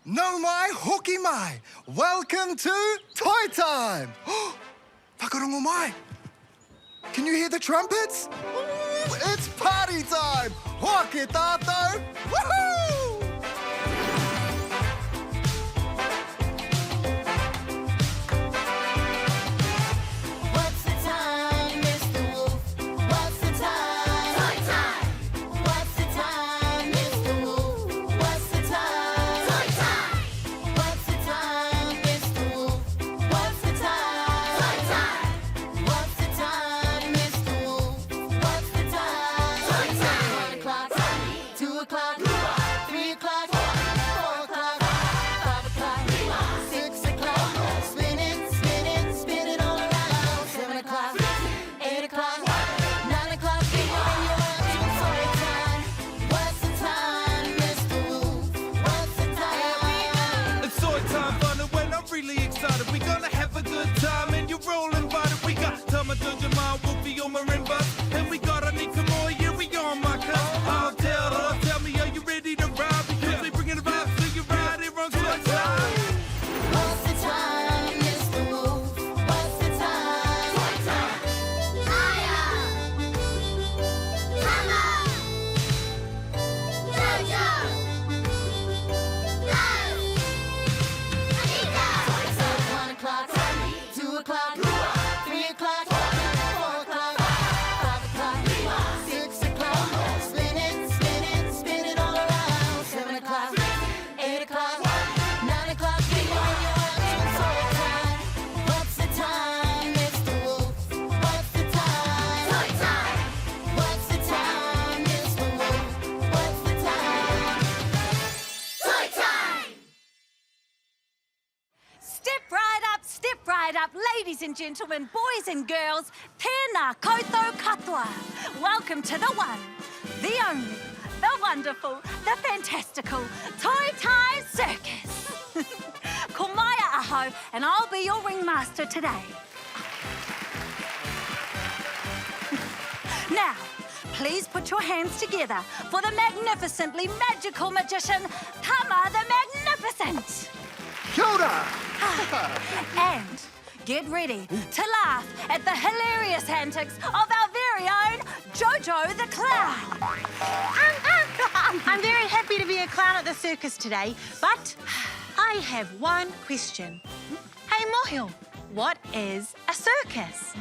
No mai, hoki mai. Welcome to Toy Time. Whakarongo mai. Can you hear the trumpets? Ooh, it's party time. Hoki tātou. Woohoo! What's the time, Mr. Wolf? What's the time? Toy time! What's the time, Mr. Wolf? What's the time? Toy time! What's the time, Mr. Wolf? What's the time? Toy time! What's the time, Mr. Wolf? What's the time? Toy time! 1 o'clock, 2 o'clock, 3 o'clock, 4 o'clock, 5 o'clock, 6 o'clock. Spin it, spin it, spin it all around. 7 o'clock, 8 o'clock, 9 o'clock. When you're in toy time. What's the time, Mr. Wolf? What's the time? It's toy time fun and when I'm really excited. We gonna have a good time and you're all invited. We got Tama Dojima, Wolfie on marimba. And we got Anika Moore, yeah, we on my cuss. Tell me, are you ready to ride? Because we bringing the vibes to you right here on toy time. What's the time, Mr. Wolf? What's the time? Toy time. Aya! Tama! Jojo! Buzz! Anika! Toy time. 1 o'clock, 2 o'clock, 3 o'clock, 4 o'clock, 5 o'clock, 6 o'clock. Spin it, spin it, spin it all around. 7 o'clock, 8 o'clock, 9 o'clock. When you're in toy time. What's the time, Mr. Wolf? What's the time? Toy time. What's the time, Mr. Wolf? What's the time? Toy time. Step right up, ladies and gentlemen, boys and girls, tēnā koutou katoa. Welcome to the one, the only, the wonderful, the fantastical Toy Time Circus. Ko Maia Aho, and I'll be your ringmaster today. Now, please put your hands together for the magnificently magical magician, Tama the Magnificent. Kia ora. And get ready to laugh at the hilarious antics of our very own Jojo the Clown. I'm very happy to be a clown at the circus today, but I have one question. Hey, Mohil, what is a circus?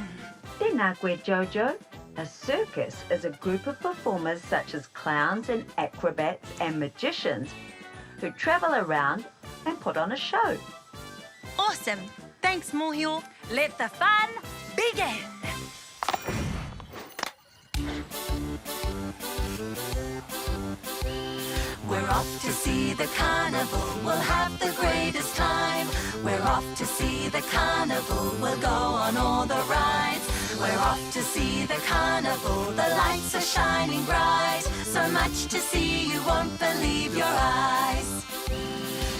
Tēnā koe, Jojo. A circus is a group of performers such as clowns and acrobats and magicians who travel around and put on a show. Awesome. Thanks, Mohil. Let the fun begin. We're off to see the carnival, we'll have the greatest time. We're off to see the carnival, we'll go on all the rides. We're off to see the carnival, the lights are shining bright. So much to see you won't believe your eyes.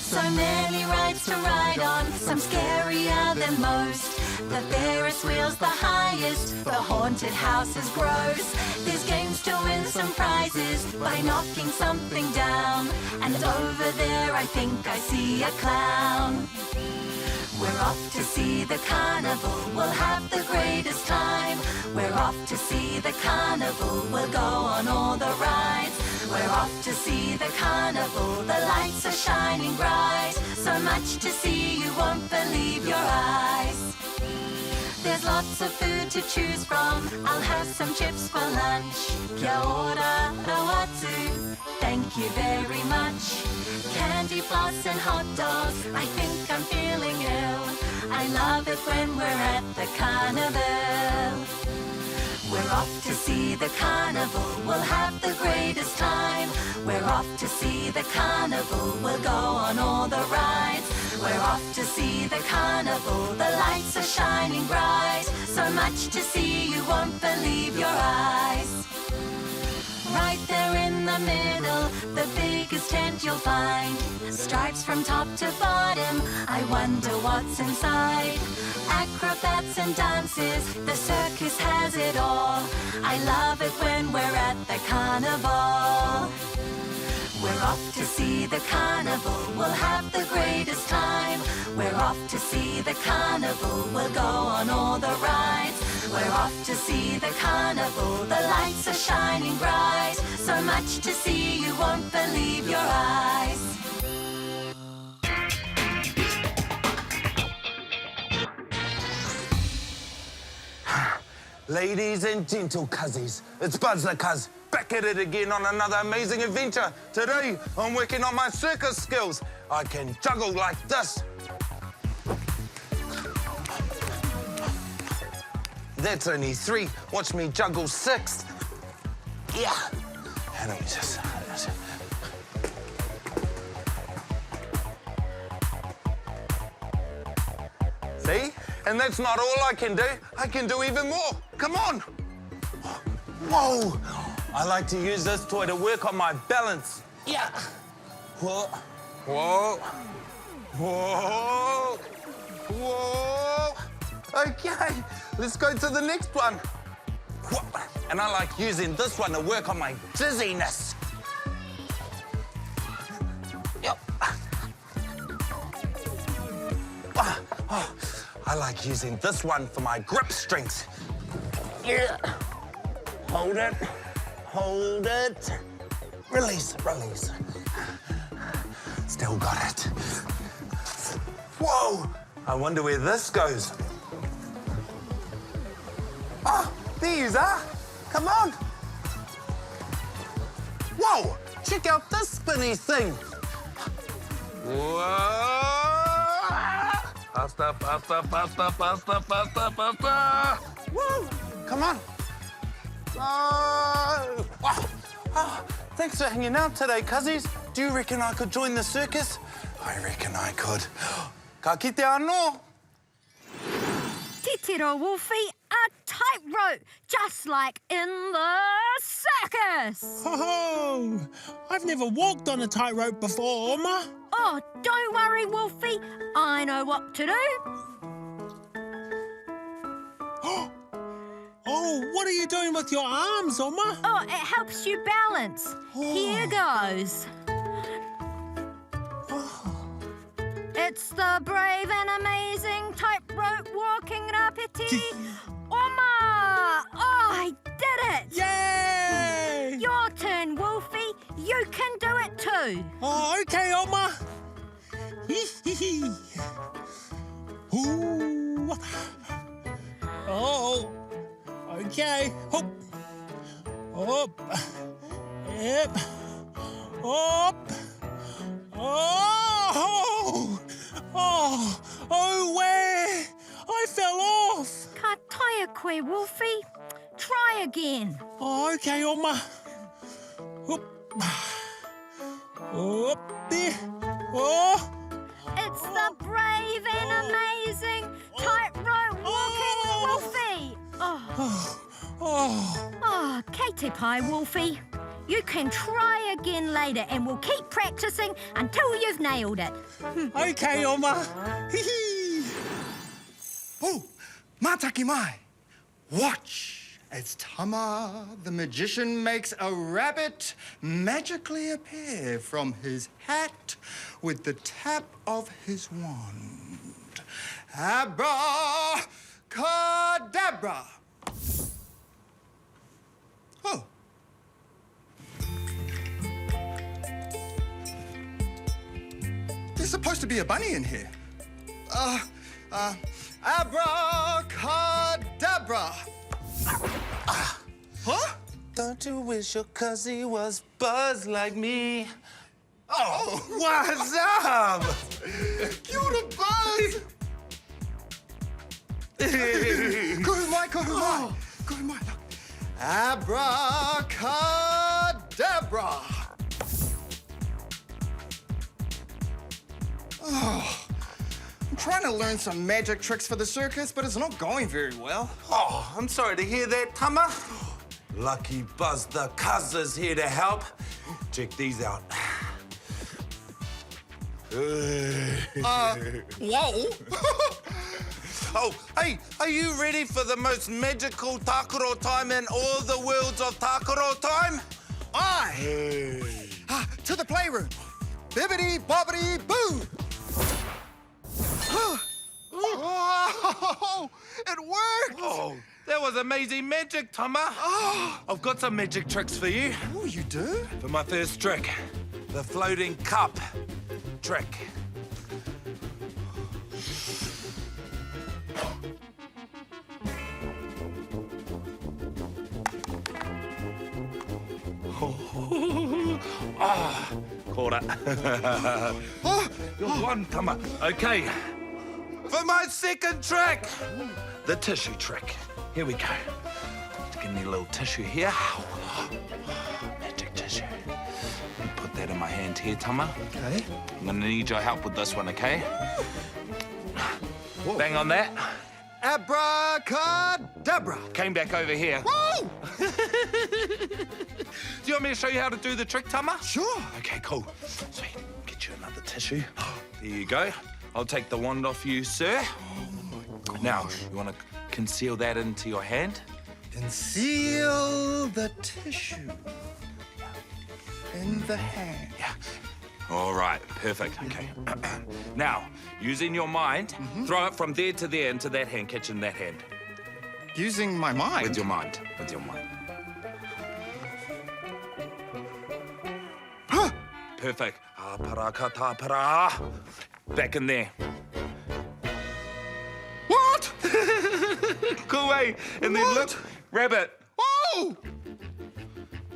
So many rides to ride on, some scarier than most. The Ferris wheel's the highest, the haunted house is gross. There's games to win some prizes by knocking something down. And over there I think I see a clown. We're off to see the carnival, we'll have the greatest time. We're off to see the carnival, we'll go on all the rides. We're off to see the carnival, the lights are shining bright. So much to see you won't believe your eyes. There's lots of food to choose from, I'll have some chips for lunch. Kia ora, rawatu, thank you very much. Candy floss and hot dogs, I think I'm feeling ill. I love it when we're at the carnival. We're off to see the carnival, we'll have the greatest time. We're off to see the carnival, we'll go on all the rides. We're off to see the carnival, the lights are shining bright. So much to see you won't believe your eyes. Right there in the middle, the biggest tent you'll find. Stripes from top to bottom, I wonder what's inside. Acrobats and dances, the circus has it all. I love it when we're at the carnival. We're off to see the carnival, we'll have the off to see the carnival. We'll go on all the rides. We're off to see the carnival. The lights are shining bright. So much to see you won't believe your eyes. Ladies and gentle cuzzies, it's Buzz the Cuz, back at it again on another amazing adventure. Today, I'm working on my circus skills. I can juggle like this. That's only 3. Watch me juggle 6. Yeah. And let me just... See? And that's not all I can do. I can do even more. Come on. Whoa. I like to use this toy to work on my balance. Yeah. Whoa. Whoa. Whoa. Whoa. Okay, let's go to the next one. Whoa. And I like using this one to work on my dizziness. Yep. Oh. I like using this one for my grip strength. Yeah. Hold it. Hold it. Release, release. Still got it. Whoa! I wonder where this goes. Oh, there you are. Come on. Whoa! Check out this spinny thing. Whoa! Faster, faster, faster, faster, faster, faster. Woo! Come on. Oh, thanks for hanging out today, cuzzies. Do you reckon I could join the circus? I reckon I could. Ka kite anō. Titiro, Wolfie, a tightrope, just like in the circus. Oh, I've never walked on a tightrope before, Oma. Oh, don't worry, Wolfie. I know what to do. Oh, what are you doing with your arms, Oma? Oh, it helps you balance. Here goes. It's the brave and amazing tightrope walking rapidity. Oma! Oh, I did it! Yay! Your turn, Wolfie. You can do it too. Oh, okay, Oma. Ooh. Oh, okay. Hop. Hop. Yep. Hop. Oh! Oh! Oh, where? I fell off. Ka taia koe, Wolfie. Try again. Oh, okay, Oma. Hop. Hop there. Oh! It's the brave and amazing tightrope walking Wolfie. Oh, Oh! kei te pai, Wolfie. You can try again later and we'll keep practicing until you've nailed it. Okay, Oma. Oh, mātaki mai. Watch as Tama, the magician, makes a rabbit magically appear from his hat with the tap of his wand. Abracadabra. Oh. There's supposed to be a bunny in here. Abracadabra. Huh? Don't you wish your cuzzy was Buzz like me? Oh, what's up? Kia ora, Buzz. Kuhumai, kuhumai. Kuhumai, look. Abracadabra. Oh, I'm trying to learn some magic tricks for the circus, but it's not going very well. Oh, I'm sorry to hear that, Tama. Lucky Buzz the Cuz is here to help. Check these out. Whoa. Oh, hey, are you ready for the most magical Takaro time in all the worlds of Takaro time? Aye. To the playroom. Bibbidi bobbidi boo. was amazing magic, Tama. Oh, I've got some magic tricks for you. oh, you do? For my first trick, the floating cup trick. Ah, caught it. Oh, Good one, Tama. Okay, for my second trick, the tissue trick. Here we go. Give me a little tissue here. Magic tissue. Put that in my hand here, Tama. okay. I'm gonna need your help with this one, okay? Bang on that. Abracadabra. Came back over here. Woo! Do you want me to show you how to do the trick, Tama? Sure. Okay, cool. Sweet. Get you another tissue. There you go. I'll take the wand off you, sir. Now, you want to conceal that into your hand? Conceal the tissue in the hand. Yeah. All right, perfect. Okay. Now, using your mind, throw it from there to there into that hand, catching that hand. Using my mind. With your mind. With your mind. Huh. Perfect. Parakatapara. Back in there. What? Cool way. And then What? look, rabbit. Oh!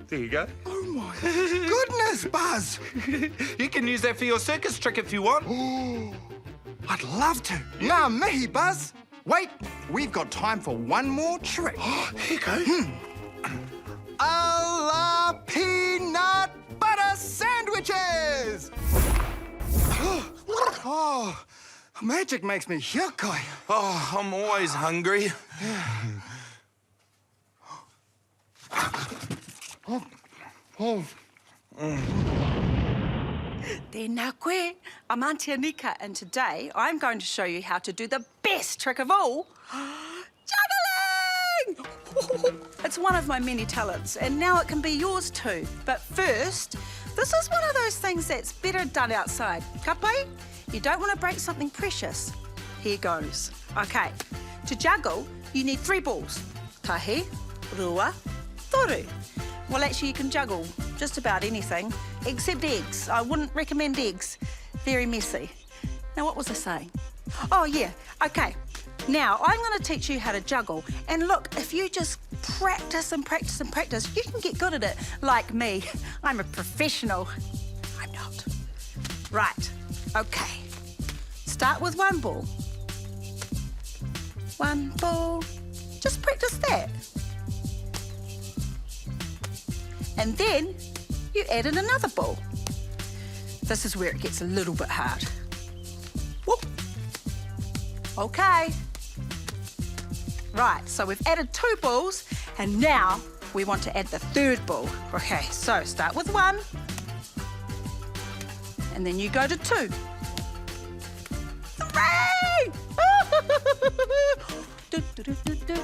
There you go. Oh my goodness, Buzz! You can use that for your circus trick if you want. Oh, I'd love to. Ngā mihi, Buzz. Wait, we've got time for one more trick. Here you go. A la peanut butter sandwiches! Oh, magic makes me hiakai. Oh, I'm always hungry. Oh, Tēnā koe, I'm Auntie Anika, and today I'm going to show you how to do the best trick of all, juggling! It's one of my many talents, and now it can be yours too. But first, this is one of those things that's better done outside. Ka pai? You don't want to break something precious. Here goes. Okay, to juggle, you need 3 balls. Tahi, rua, toru. Well, actually, you can juggle just about anything, except eggs. I wouldn't recommend eggs. Very messy. Now, what was I saying? Oh, yeah, okay. Now, I'm going to teach you how to juggle. And look, if you just practice and practice and practice, you can get good at it, like me. I'm a professional. I'm not. Right, okay. Start with 1 ball. 1 ball. Just practice that. And then you add in another ball. This is where it gets a little bit hard. Whoop. Okay. Right, so we've added 2 balls, and now we want to add the 3rd ball. Okay, so start with 1, and then you go to 2. 3! Do, do, do, do, do.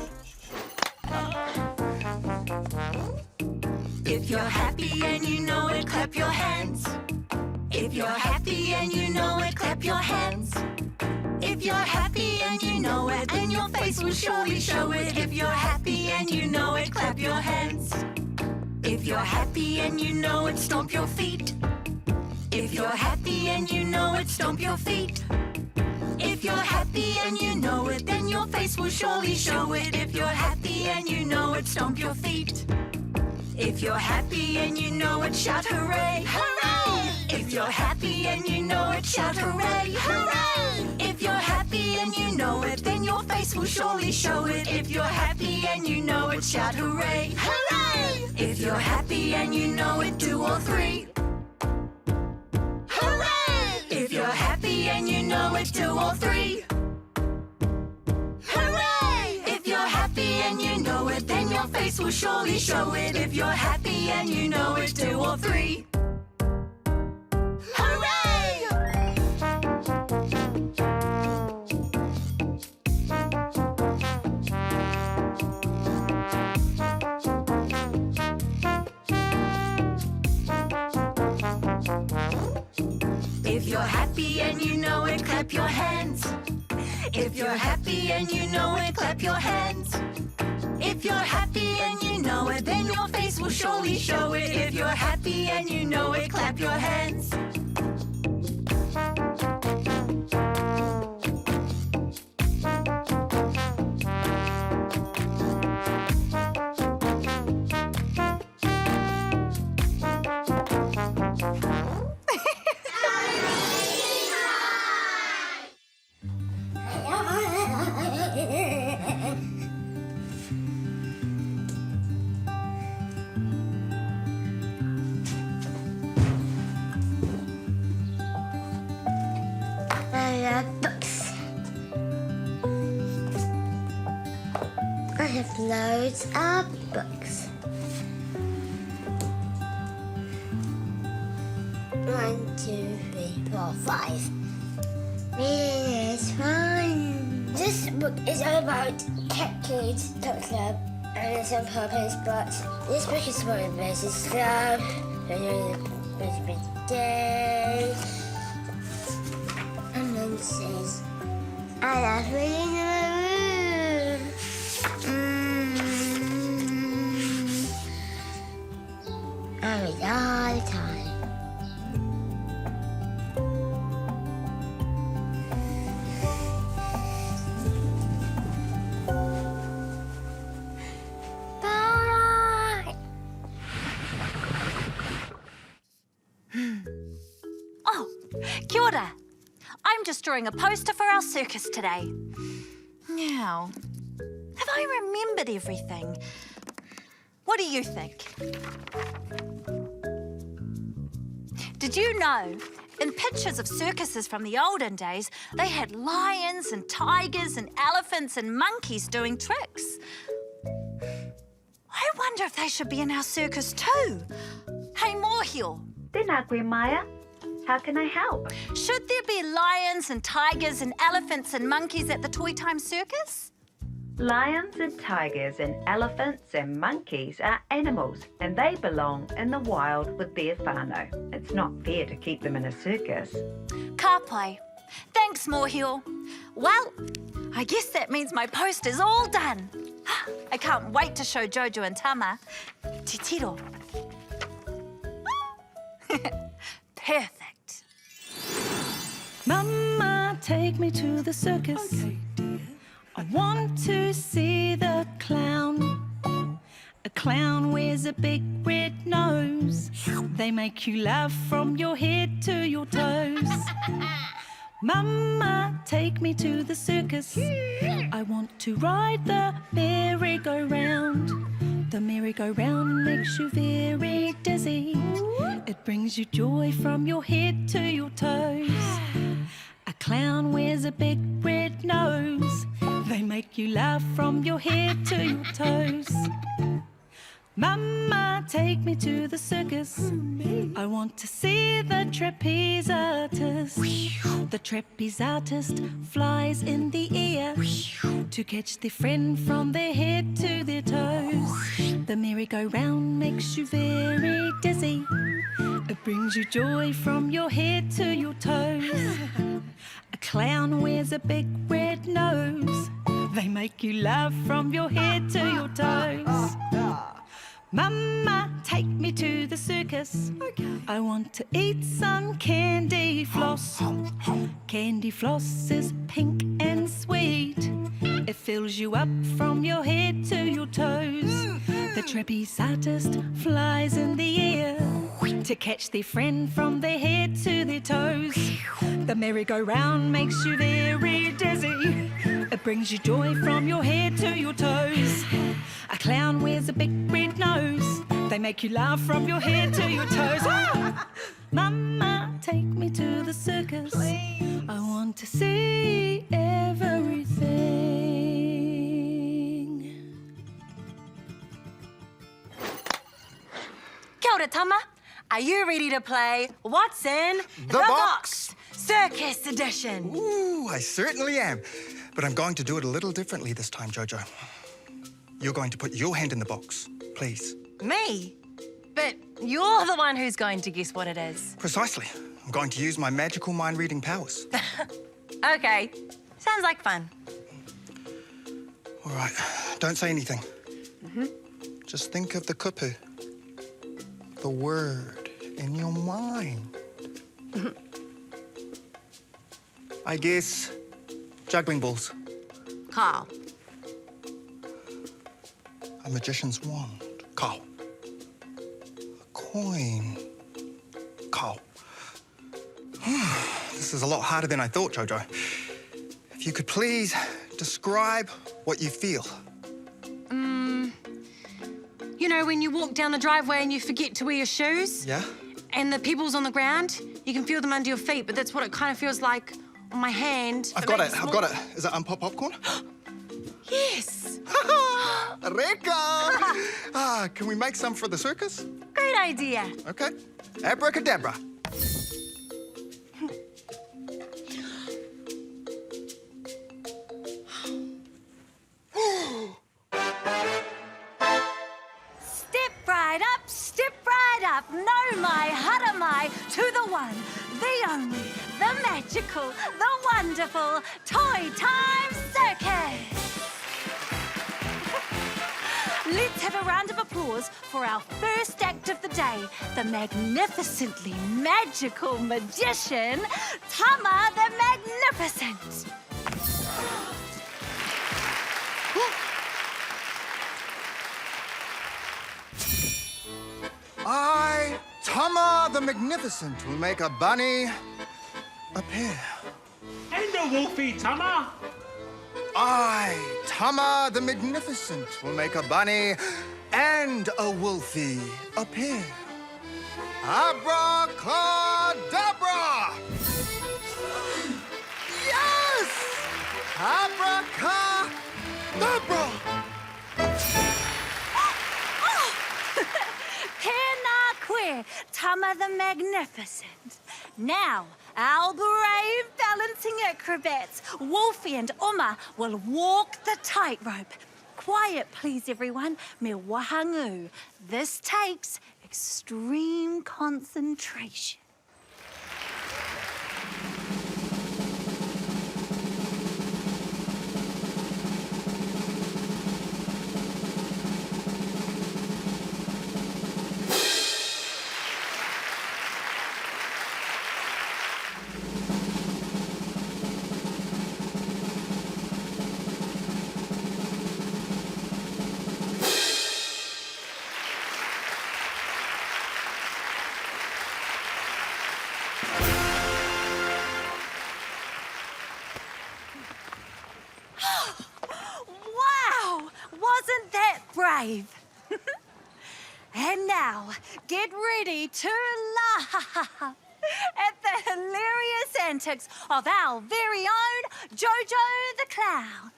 If you're happy and you know it, clap your hands. If you're happy and you know it, clap your hands. If you're happy and you know it, then your face will surely show it. If you're happy and you know it, clap your hands. If you're happy and you know it, stomp your feet. If you're happy and you know it, stomp your feet. If you're happy and you know it, then your face will surely show it. If you're happy and you know it, stomp your feet. If you're happy and you know it, shout hooray! Hooray! If you're happy and you know it, shout hooray! Hooray! If you're happy and you know it, then your face will surely show it. If you're happy and you know it, shout hooray! Hooray! If you're happy and you know it, do all 3. Hooray! If you're happy and you know it, do all 3. Hooray! If you're happy and you know it, then your face will surely show it. If you're happy and you know it, do all 3. Hooray! If you're happy and you know it, clap your hands. If you're happy and you know it, clap your hands. If you're happy and you know it, then your face will surely show it. If you're happy and you know it, clap your hands. I love books. I have loads of books. 1, 2, 3, 4, 5. Reading is fun. This book is all about Cat Kids Talk Club and it's on purpose, but this book is for the Business Club. Day. And then it says, I love reading in my room. I read all the time. Bye. Oh, kia ora. I'm just drawing a poster for our circus today. Now, have I remembered everything? What do you think? Did you know, in pictures of circuses from the olden days, they had lions and tigers and elephants and monkeys doing tricks? I wonder if they should be in our circus too. Hey, Mōhio, Tēnā koe, Maya. How can I help? should there be lions and tigers and elephants and monkeys at the Toy Time Circus? Lions and tigers and elephants and monkeys are animals and they belong in the wild with their whānau. It's not fair to keep them in a circus. Ka pai. Thanks, Mōhio. Well, I guess that means my poster's all done. I can't wait to show Jojo and Tama. Te tiro. Perfect. Mama, take me to the circus. Okay, dear. I want to see the clown. A clown wears a big red nose. They make you laugh from your head to your toes. Mama, take me to the circus. I want to ride the merry-go-round. The merry-go-round makes you very dizzy. It brings you joy from your head to your toes. A clown wears a big red nose. They make you laugh from your head to your toes. Mama, take me to the circus. I want to see the trapeze artist. The trapeze artist flies in the air to catch their friend from their head to their toes. The merry-go-round makes you very dizzy. It brings you joy from your head to your toes. A clown wears a big red nose. They make you laugh from your head to your toes. Mama, take me to the circus. Okay. I want to eat some candy floss. Candy floss is pink and sweet. It fills you up from your head to your toes. The trapeze artist flies in the air to catch their friend from their head to their toes. The merry-go-round makes you very dizzy. It brings you joy from your head to your toes. A clown wears a big red nose. They make you laugh from your head to your toes. Ah! Mama, take me to the circus. Please. I want to see everything. Kia ora, Tama. Are you ready to play What's in The Box? Circus Edition. Ooh, I certainly am. But I'm going to do it a little differently this time, Jojo. You're going to put your hand in the box, please. Me? But you're the one who's going to guess what it is. Precisely. I'm going to use my magical mind-reading powers. Okay. Sounds like fun. All right, don't say anything. Just think of the kupu, the word in your mind. I guess juggling balls, Carl. a magician's wand, Kau. A coin, Kau. This is a lot harder than I thought, Jojo. If you could please describe what you feel. You know, when you walk down the driveway and you forget to wear your shoes? Yeah? And the pebbles on the ground, you can feel them under your feet, but that's what it kind of feels like on my hand. I've got it. Is it unpop popcorn? Yes! Reka! Can we make some for the circus? Great idea. Okay. Abracadabra. Step right up, no my, haramai, to the one, the only, the magical, the wonderful Toy Time Circus! Let's have a round of applause for our first act of the day, the magnificently magical magician, Tama the Magnificent. I, Tama the Magnificent, will make a bunny appear. And a wolfie, Tama. I, Tama the Magnificent, will make a bunny and a wolfie appear. Abracadabra! Yes! Abracadabra! Tēnā koe, Tama the Magnificent. Now, our brave balancing acrobats, Wolfie and Oma, will walk the tightrope. Quiet, please, everyone. Me wahangu. This takes extreme concentration. Wow! Wasn't that brave? And now, get ready to laugh at the hilarious antics of our very own Jojo the Clown.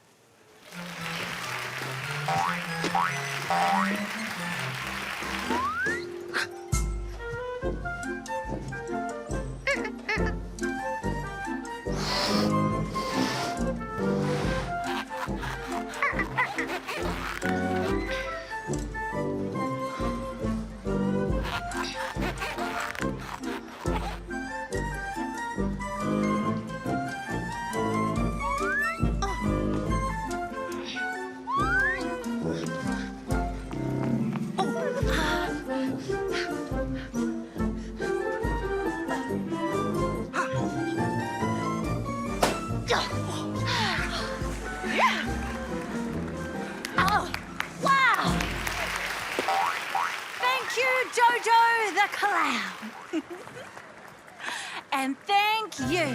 Oh, wow! Thank you, Jojo the Clown. And thank you.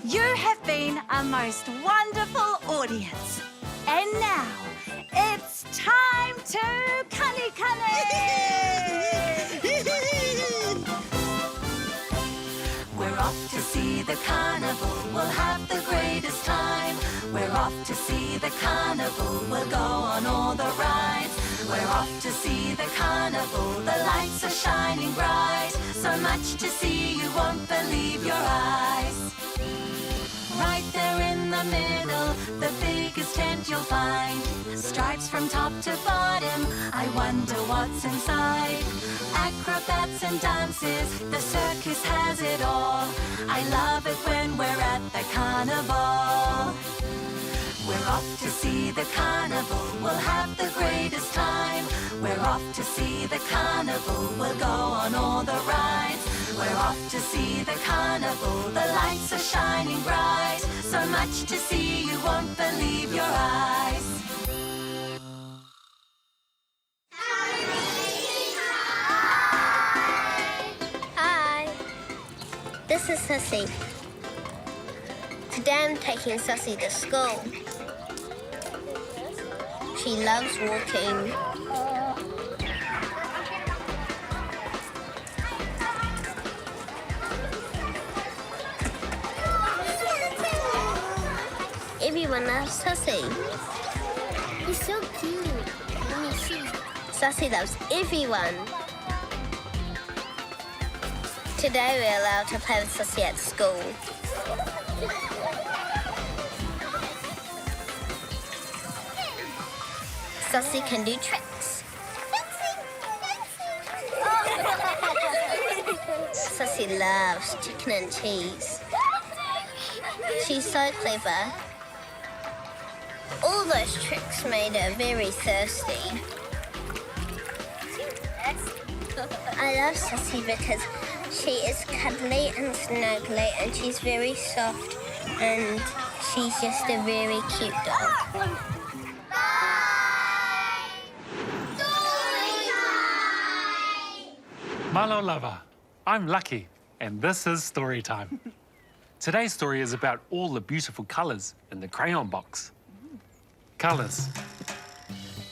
You have been a most wonderful audience. And now, it's time to Kani We're off to see the carnival, we'll have the greatest time. We're off to see the carnival, we'll go on all the rides. We're off to see the carnival, the lights are shining bright. So much to see you won't believe your eyes. Right there in the middle, the biggest tent you'll find. Stripes from top to bottom, I wonder what's inside. Acrobats and dances, the circus has it all. I love it when we're at the carnival. We're off to see the carnival. We'll have the greatest time. We're off to see the carnival. We'll go on all the rides. We're off to see the carnival. The lights are shining bright. So much to see you won't believe your eyes. Hi, this is Sissy. Today I'm taking Sussy to school. She loves walking. Everyone loves Sussy. He's so cute. Let me see. Sussy loves everyone. Today we're allowed to play with Sussy at school. Sussy can do tricks. Sussy loves chicken and cheese. She's so clever. All those tricks made her very thirsty. I love Sussy because she is cuddly and snuggly and she's very soft and she's just a very cute dog. Malo lava, I'm Lucky, and this is story time. Today's story is about all the beautiful colours in the crayon box. Colours.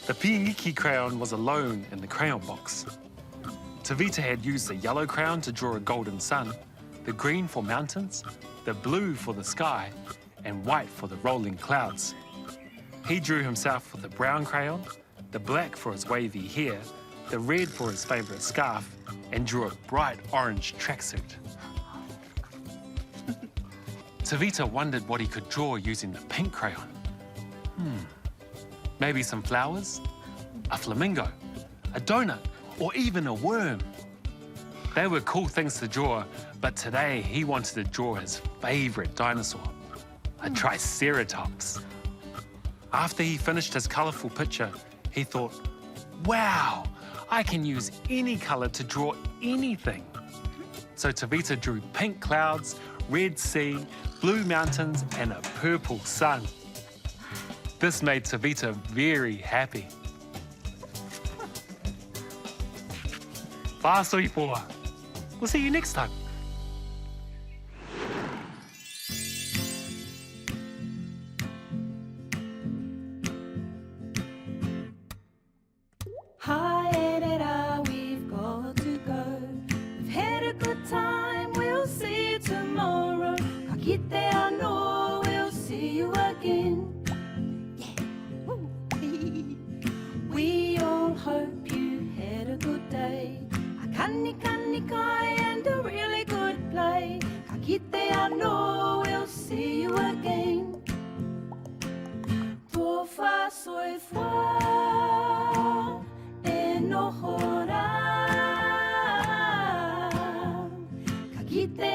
The Piingiki crayon was alone in the crayon box. Tavita had used the yellow crayon to draw a golden sun, the green for mountains, the blue for the sky, and white for the rolling clouds. He drew himself with the brown crayon, the black for his wavy hair, the red for his favourite scarf, and drew a bright orange tracksuit. Tavita wondered what he could draw using the pink crayon. Maybe some flowers, a flamingo, a donut, or even a worm. They were cool things to draw, but today he wanted to draw his favourite dinosaur, a Triceratops. After he finished his colourful picture, he thought, wow, I can use any colour to draw anything. So Tavita drew pink clouds, red sea, blue mountains, and a purple sun. This made Tavita very happy. Wā soipoa. We'll see you next time. Hi, Edera, we've got to go. We've had a good time, we'll see you tomorrow. Ka kite anō, we'll see you again. We all hope you had a good day. A kani kai and a really good play. Ka kite anō, we'll see you again. Tō wha soifua e noho rā. Ka kite